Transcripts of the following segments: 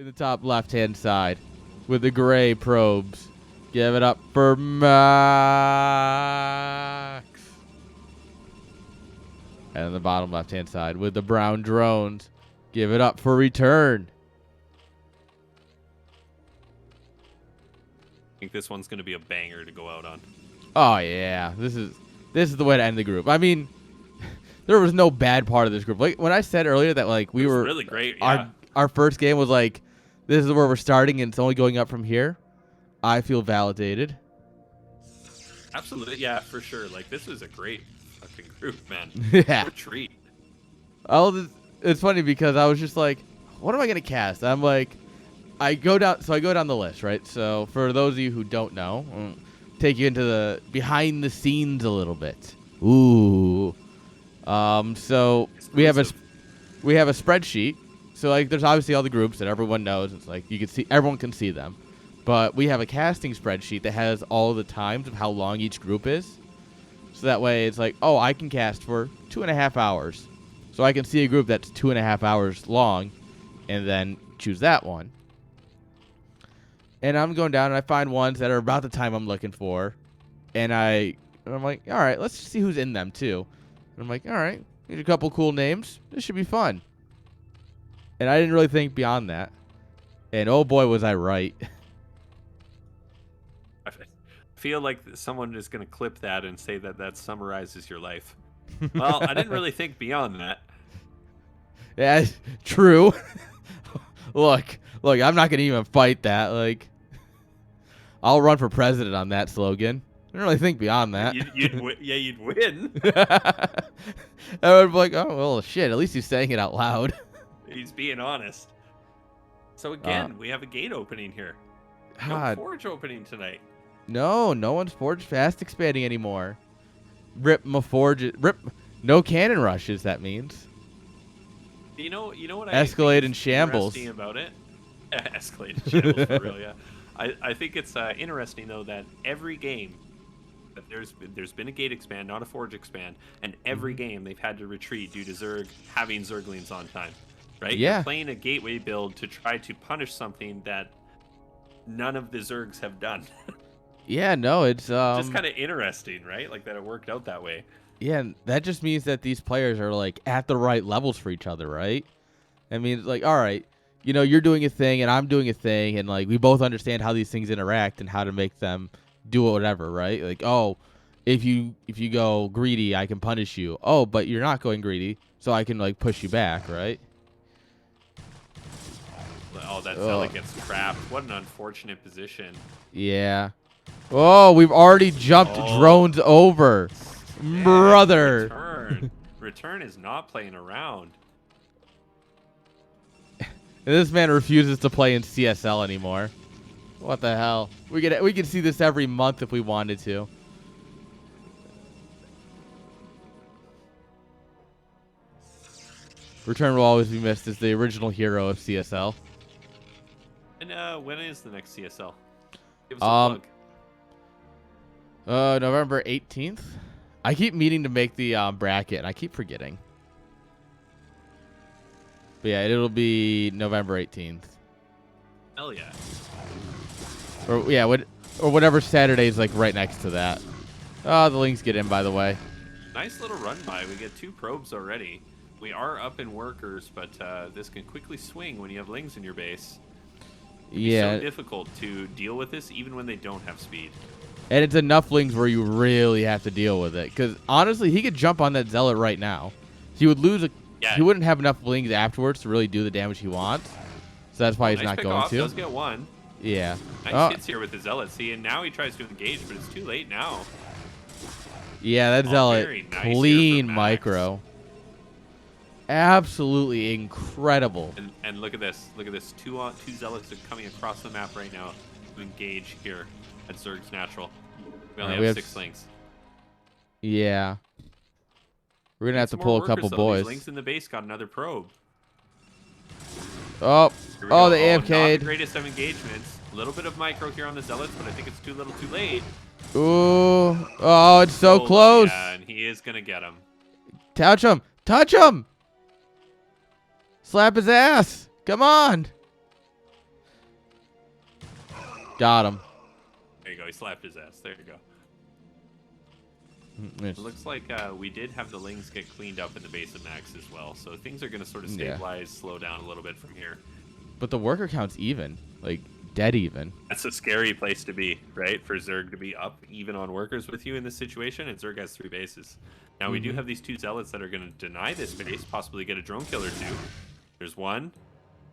in the top left-hand side with the gray probes. Give it up for Maaaaax. And on the bottom left-hand side with the brown drones. Give it up for Return. I think this one's going to be a banger to go out on. Oh yeah, this is the way to end the group. I mean, there was no bad part of this group. Like when I said earlier that like we were really great. Yeah. Our first game was like, this is where we're starting and it's only going up from here. I feel validated. Absolutely, yeah, for sure. Like this was a great fucking group, man. Yeah. What a treat. Oh, it's funny because I was just like, what am I gonna cast? I'm like, I go down the list, right? So for those of you who don't know, I'll take you into the behind the scenes a little bit. Ooh. So we have a spreadsheet. So like, there's obviously all the groups that everyone knows. It's like everyone can see them. But we have a casting spreadsheet that has all the times of how long each group is. So that way it's like, oh, I can cast for 2.5 hours. So I can see a group that's 2.5 hours long and then choose that one. And I'm going down and I find ones that are about the time I'm looking for. And I'm like, all right, let's just see who's in them too. And I'm like, all right, need a couple cool names. This should be fun. And I didn't really think beyond that. And oh boy, was I right. I feel like someone is going to clip that and say that summarizes your life. Well, I didn't really think beyond that. Yeah, true. Look, I'm not going to even fight that. Like, I'll run for president on that slogan. I didn't really think beyond that. You'd win. I would be like, oh, well, shit, at least he's saying it out loud. He's being honest. So again, we have a gate opening here. God. No forge opening tonight. No one's forge fast expanding anymore. Rip my forge. Rip. No cannon rushes. That means. You know what? Escalade and shambles. Interesting about it. Escalade and shambles for real. Yeah. I think it's interesting though that every game that there's been a gate expand, not a forge expand, and every game they've had to retreat due to Zerg having Zerglings on time. Right? Yeah. You're playing a gateway build to try to punish something that none of the Zergs have done. Yeah, no, it's just kind of interesting, right? Like that it worked out that way. Yeah, that just means that these players are like at the right levels for each other, right? I mean, like, all right, you know, you're doing a thing and I'm doing a thing, and like we both understand how these things interact and how to make them do whatever, right? Like, oh, if you go greedy, I can punish you. Oh, but you're not going greedy, so I can like push you back, right? Oh, that Zealot gets trapped. What an unfortunate position. Yeah. Oh, we've already jumped drones over. Yeah, brother. Return is not playing around. And this man refuses to play in CSL anymore. What the hell? We could see this every month if we wanted to. Return will always be missed as the original hero of CSL. And when is the next CSL? Give us a plug. November 18th. I keep meaning to make the bracket, and I keep forgetting. But yeah, it'll be November 18th. Hell yeah. Or whatever Saturday is like right next to that. Oh, the links get in, by the way. Nice little run by. We get 2 probes already. We are up in workers, but this can quickly swing when you have lings in your base. Yeah. It's so difficult to deal with this even when they don't have speed. And it's enough lings where you really have to deal with it. Because honestly, he could jump on that Zealot right now. He would lose He wouldn't have enough lings afterwards to really do the damage he wants. So that's why he's not going to. Does get 1. Yeah. Nice hits here with the Zealot. See, and now he tries to engage, but it's too late now. Yeah, that Zealot, nice clean micro. Absolutely incredible. And look at this. Look at this. Two Zealots are coming across the map right now to engage here at Zerg's Natural. We only have 6 lings. Yeah. We're going to have to pull a couple boys. These lings in the base got another probe. Oh, the AFK. Not the greatest of engagements. A little bit of micro here on the Zealots, but I think it's too little too late. Ooh. Oh, it's so close. Yeah, and he is going to get him. Touch him. Touch him. Slap his ass. Come on. Got him. There you go. He slapped his ass. There you go. Yes. It looks like we did have the Lings get cleaned up in the base of Max as well, so things are going to sort of stabilize, slow down a little bit from here. But the worker count's even, like dead even. That's a scary place to be, right? For Zerg to be up even on workers with you in this situation, and Zerg has 3 bases. Now we do have these 2 zealots that are going to deny this base, possibly get a drone killer too. There's one.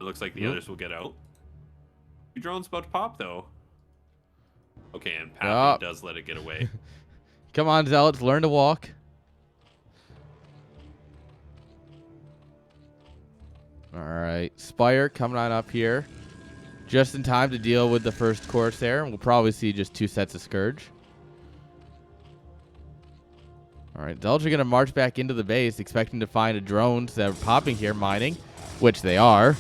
It looks like the others will get out. 2 drones about to pop though. Okay, and Pappy does let it get away. Come on, zealots, learn to walk. All right, Spire coming on up here. Just in time to deal with the first Corsair. And we'll probably see just 2 sets of Scourge. All right, Zealots are going to march back into the base, expecting to find a drones that are popping here, mining, which they are.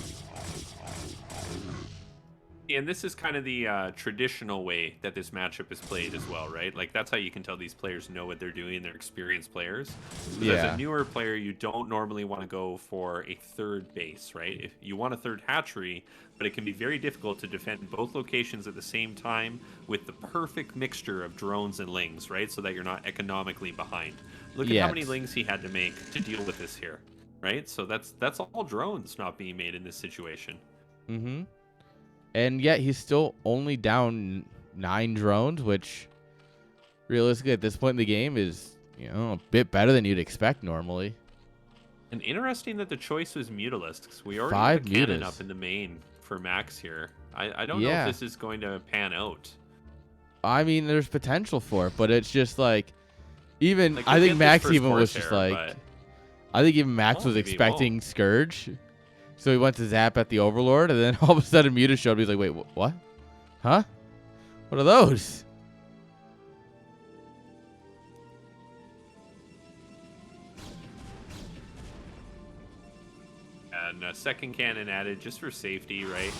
And this is kind of the traditional way that this matchup is played as well, right? Like, that's how you can tell these players know what they're doing. They're experienced players. As a newer player, you don't normally want to go for a 3rd base, right? If you want a 3rd hatchery, but it can be very difficult to defend both locations at the same time with the perfect mixture of drones and Lings, right? So that you're not economically behind. Look at how many Lings he had to make to deal with this here, right? So that's all drones not being made in this situation. Mm-hmm. And yet he's still only down 9 drones, which realistically at this point in the game is, you know, a bit better than you'd expect normally. And interesting that the choice was Mutalisks. We already 5 have a cannon Mutas up in the main for Max here. I don't know if this is going to pan out. I mean, there's potential for it, but it's just like, even Like, I think Max even Corsair, was just like, I think even Max was expecting Scourge. So he went to zap at the Overlord, and then all of a sudden Muta showed up. He's like, wait, what? Huh? What are those? And a second cannon added just for safety, right?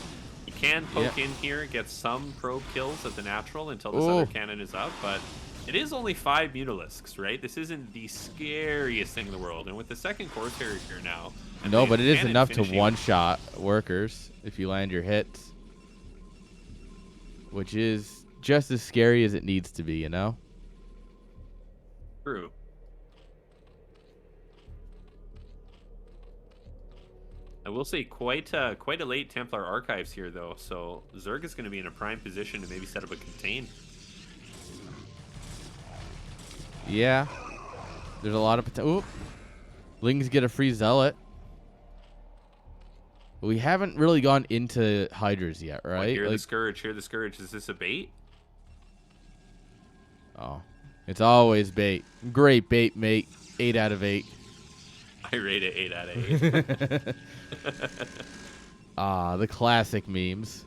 You can poke in here, get some probe kills at the natural until this other cannon is up, but it is only 5 Mutalisks, right? This isn't the scariest thing in the world. And with the second Corsair here now... No, but it is enough to one-shot workers if you land your hits. Which is just as scary as it needs to be, you know? True. I will say quite a late Templar Archives here, though. So Zerg is going to be in a prime position to maybe set up a contain. Yeah. There's a lot of potential. Lings get a free Zealot. We haven't really gone into Hydras yet, right? Here the Scourge. Here the Scourge. Is this a bait? Oh. It's always bait. Great bait, mate. 8 out of 8. I rate it 8 out of 8. The classic memes.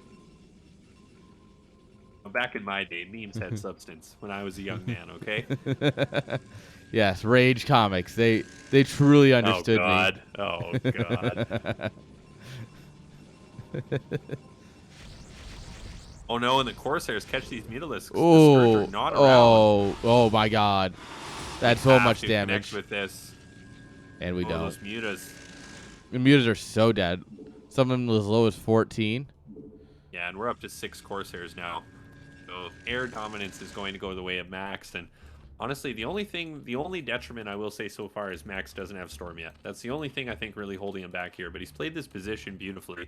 Back in my day, memes had substance when I was a young man, okay? Yes, Rage Comics. They truly understood me. Oh, God. Oh, no, and the Corsairs catch these Mutalisks. Oh, the not around. Oh, my God. That's so much damage. With this. And we don't. Those Mutas. The Mutas are so dead. Some of them as low as 14. Yeah, and we're up to 6 Corsairs now. So air dominance is going to go the way of Max. And honestly, the only detriment I will say so far is Max doesn't have Storm yet. That's the only thing I think really holding him back here. But he's played this position beautifully.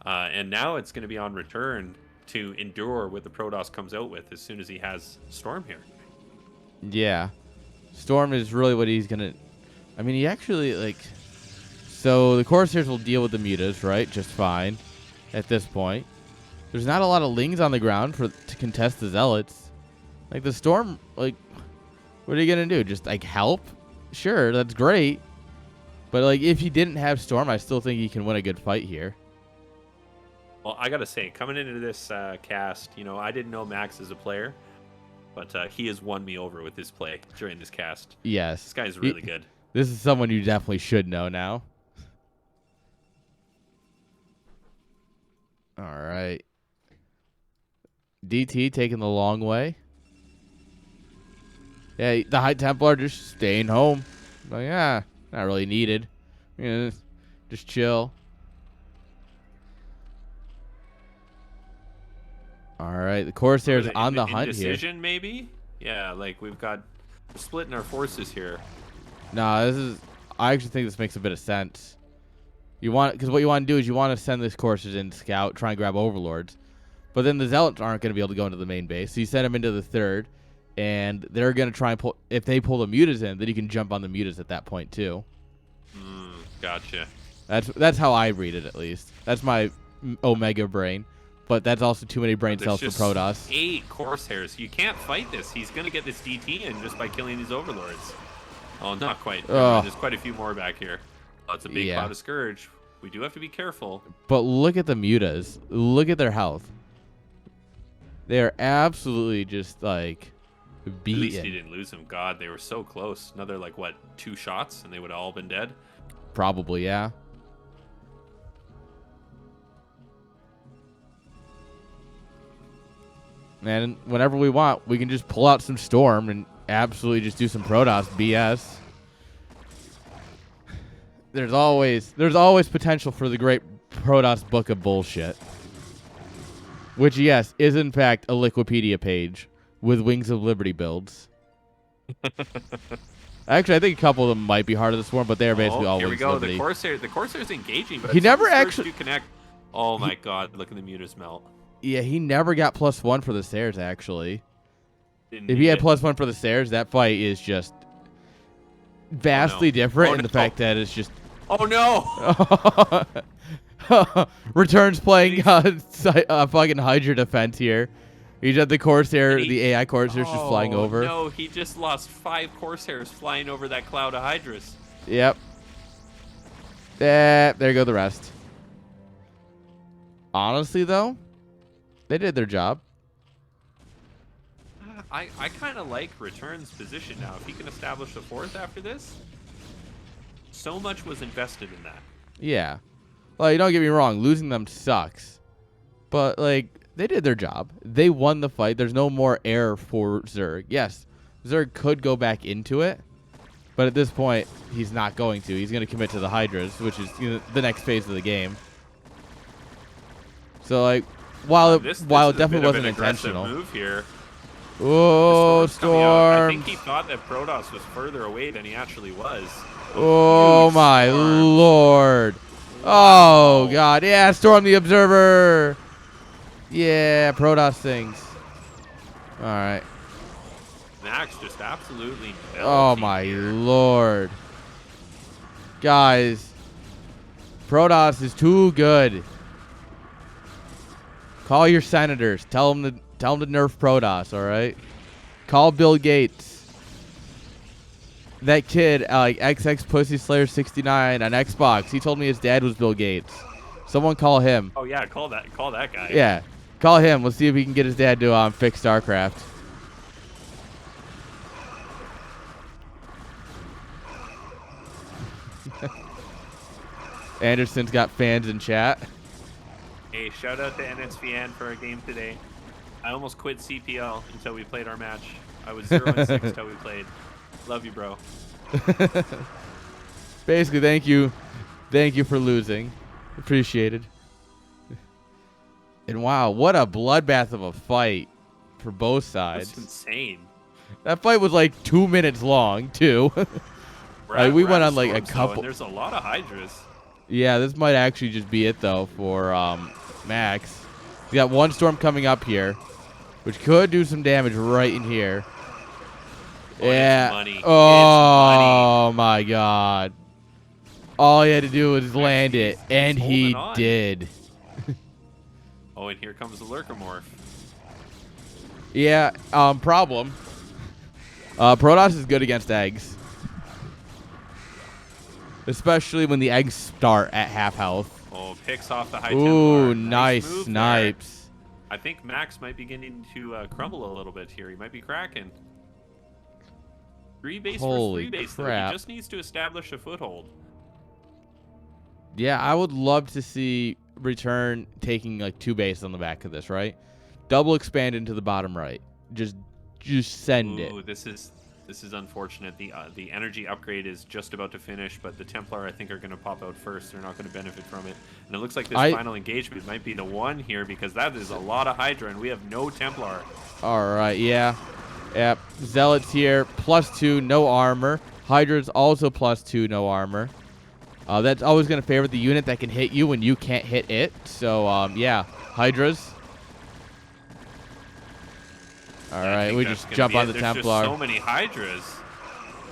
And now it's going to be on return to endure what the Protoss comes out with as soon as he has Storm here. Yeah. Storm is really what he's going to... I mean, he actually, like... So the Corsairs will deal with the Mutas, right? Just fine at this point. There's not a lot of Lings on the ground to contest the Zealots. Like, the Storm, like, what are you going to do? Just, like, help? Sure, that's great. But, like, if he didn't have Storm, I still think he can win a good fight here. Well, I got to say, coming into this cast, you know, I didn't know Max as a player. But he has won me over with his play during this cast. Yes. This guy's really good. This is someone you definitely should know now. All right. DT taking the long way. Yeah, the High Templar just staying home. Like, yeah, not really needed. You know, just chill. All right. right? The Corsairs Or on the hunt here. Indecision, maybe? Yeah, like we've got splitting our forces here. No, this is. I actually think this makes a bit of sense. You want because what you want to do is you want to send this Corsairs in scout, try and grab overlords, but then the zealots aren't going to be able to go into the main base. So you send them into the third, and they're going to try and pull. If they pull the mutas in, then you can jump on the mutas at that point too. Gotcha. That's how I read it, at least. That's my Omega brain, but that's also too many brain cells for Protoss. 8 Corsairs. You can't fight this. He's gonna get this DT in just by killing these overlords. Oh, not quite. There's quite a few more back here. Oh, it's a big cloud of Scourge. We do have to be careful. But look at the mutas. Look at their health. They are absolutely just like beaten. At least he didn't lose them. God, they were so close. Another like what, 2 shots, and they would have all been dead. Probably, yeah. And whenever we want, we can just pull out some Storm and absolutely just do some Protoss BS. There's always potential for the great Protoss book of bullshit. Which, yes, is in fact a Liquipedia page with Wings of Liberty builds. Actually, I think a couple of them might be Heart of the Swarm, but they are basically all Wings of Liberty. The Corsair's engaging, but he never actually do connect. Oh my god, look at the mutas melt. Yeah, he never got +1 for the Stairs, actually. If he need had it. +1 for the Stairs, that fight is just vastly different in the fact that it's just... Oh no! Returns playing fucking Hydra defense here. He's at the Corsair, the AI Corsairs just flying over. No, he just lost 5 Corsairs flying over that cloud of Hydras. Yep. There go the rest. Honestly, though, they did their job. I kind of like Return's position now. If he can establish the 4th after this, so much was invested in that. Yeah. Well, you don't get me wrong. Losing them sucks. But, like, they did their job. They won the fight. There's no more air for Zerg. Yes, Zerg could go back into it. But at this point, he's not going to. He's going to commit to the Hydras, which is the next phase of the game. So, like, while it definitely wasn't intentional. Move here. Oh, Storm! I think he thought that Protoss was further away than he actually was. Oh my lord! Oh god! Yeah, Storm the Observer. Yeah, Protoss things. All right. Maaax just absolutely. Oh my lord, guys! Protoss is too good. Call your senators. Tell them to nerf Protoss. All right. Call Bill Gates. That kid, like XX Pussy Slayer 69 on Xbox. He told me his dad was Bill Gates. Someone call him. Oh yeah, call that guy. Yeah, call him. Let's see if we can get his dad to fix StarCraft. Anderson's got fans in chat. Hey, shout out to NSVN for our game today. I almost quit CPL until we played our match. I was 0-6 until we played. Love you, bro. Basically, thank you for losing. Appreciated. And wow, what a bloodbath of a fight for both sides. That's insane. That fight was like 2 minutes long too. We went on like a couple. There's a lot of Hydras. Yeah, this might actually just be it though for Maaax. We got one Storm coming up here, which could do some damage right in here. Oh, yeah. Money. Oh my god. All he had to do was land it, and he did. Oh, and here comes the Lurkermorph. Yeah, problem. Protoss is good against eggs. Especially when the eggs start at half health. Oh, picks off the high Ooh, nice snipes. I think Maaax might be beginning to crumble a little bit here. He might be cracking. 3 base Holy versus 3 base. crap. He just needs to establish a foothold. Yeah, I would love to see Return taking like 2 base on the back of this, right? Double expand into the bottom right. Just send it. Ooh, this is This is unfortunate. The energy upgrade is just about to finish, but the Templar, I think, are going to pop out first. They're not going to benefit from it. And it looks like this final engagement might be the one here, because that is a lot of Hydra, and we have no Templar. All right, yeah. Yep, Zealots here, +2, no armor. Hydra's also +2, no armor. That's always going to favor the unit that can hit you when you can't hit it. So, yeah, Hydras. All right, we just jump on the Templar. There's just so many Hydras.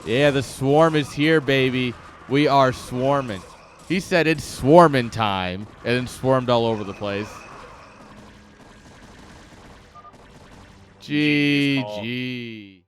Yeah, the swarm is here, baby. We are swarming. He said it's swarming time, and then swarmed all over the place. GG.